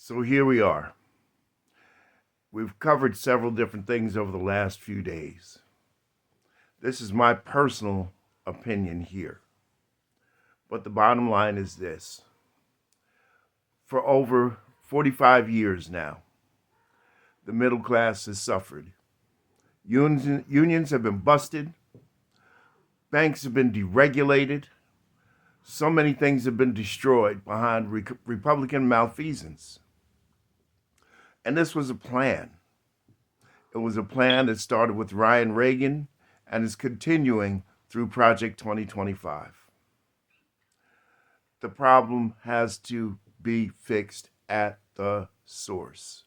So here we are. We've covered several different things over the last few days. This is my personal opinion here. But the bottom line is this. For over 45 years now, the middle class has suffered. Unions have been busted. Banks have been deregulated. So many things have been destroyed behind Republican malfeasance. And this was a plan. It was a plan that started with Ryan Reagan and is continuing through Project 2025. The problem has to be fixed at the source.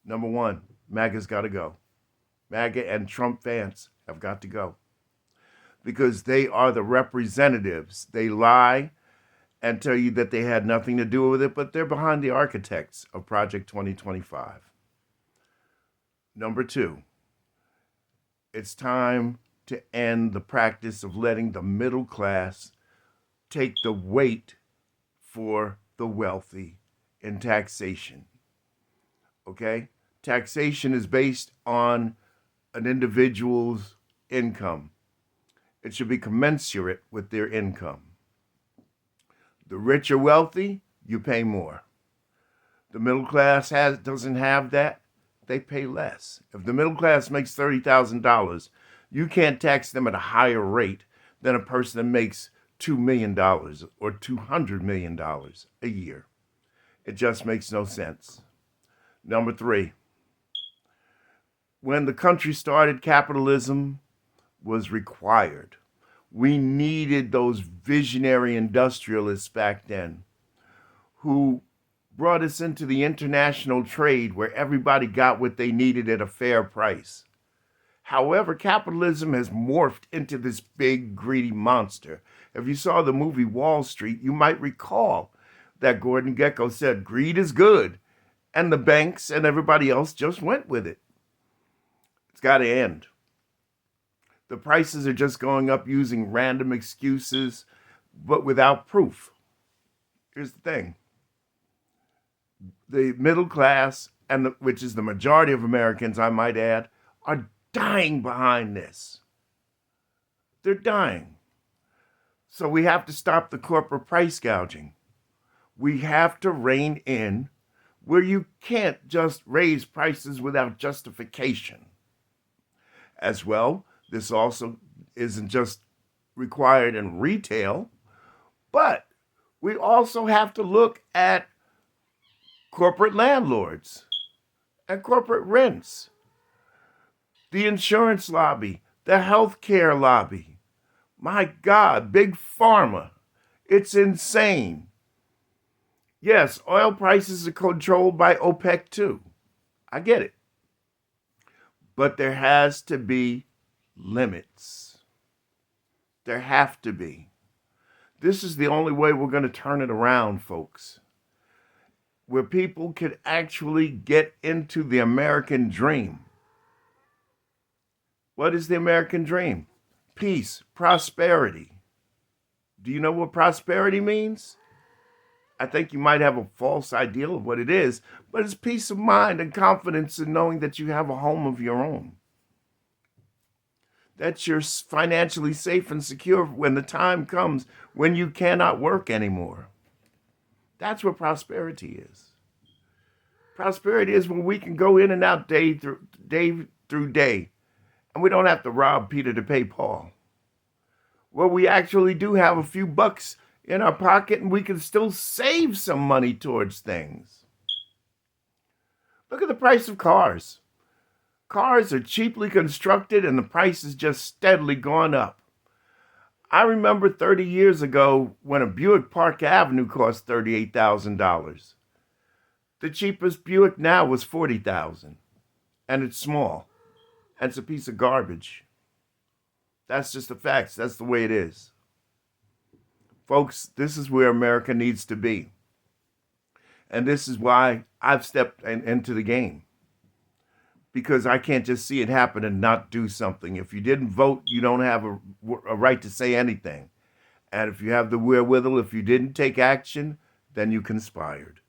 Number one, MAGA's got to go. MAGA and Trump fans have got to go because they are the representatives. They lie and tell you that they had nothing to do with it, but they're behind the architects of Project 2025. Number two, it's time to end the practice of letting the middle class take the weight for the wealthy in taxation. Okay? Taxation is based on an individual's income. It should be commensurate with their income. The rich or wealthy, you pay more. The middle class doesn't have that, they pay less. If the middle class makes $30,000, you can't tax them at a higher rate than a person that makes $2 million or $200 million a year. It just makes no sense. Number three, when the country started, capitalism was required. We needed those visionary industrialists back then who brought us into the international trade where everybody got what they needed at a fair price. However, capitalism has morphed into this big, greedy monster. If you saw the movie Wall Street, you might recall that Gordon Gekko said, greed is good, and the banks and everybody else just went with it. It's got to end. The prices are just going up using random excuses, but without proof. Here's the thing. The middle class, which is the majority of Americans, I might add, are dying behind this. They're dying. So we have to stop the corporate price gouging. We have to rein in where you can't just raise prices without justification. As well, this also isn't just required in retail, but we also have to look at corporate landlords and corporate rents, the insurance lobby, the healthcare lobby. My God, big pharma. It's insane. Yes, oil prices are controlled by OPEC too. I get it. But there has to be limits. There have to be. This is the only way we're going to turn it around, folks. Where people can actually get into the American dream. What is the American dream? Peace, prosperity. Do you know what prosperity means? I think you might have a false ideal of what it is, but it's peace of mind and confidence in knowing that you have a home of your own. That you're financially safe and secure when the time comes when you cannot work anymore. That's what prosperity is. Prosperity is when we can go in and out day through day, and we don't have to rob Peter to pay Paul. Where we actually do have a few bucks in our pocket and we can still save some money towards things. Look at the price of cars. Cars are cheaply constructed and the price has just steadily gone up. I remember 30 years ago when a Buick Park Avenue cost $38,000. The cheapest Buick now was $40,000, and it's small, and it's a piece of garbage. That's just the facts. That's the way it is. Folks, this is where America needs to be. And this is why I've stepped into the game. Because I can't just see it happen and not do something. If you didn't vote, you don't have a right to say anything. And if you have the wherewithal, if you didn't take action, then you conspired.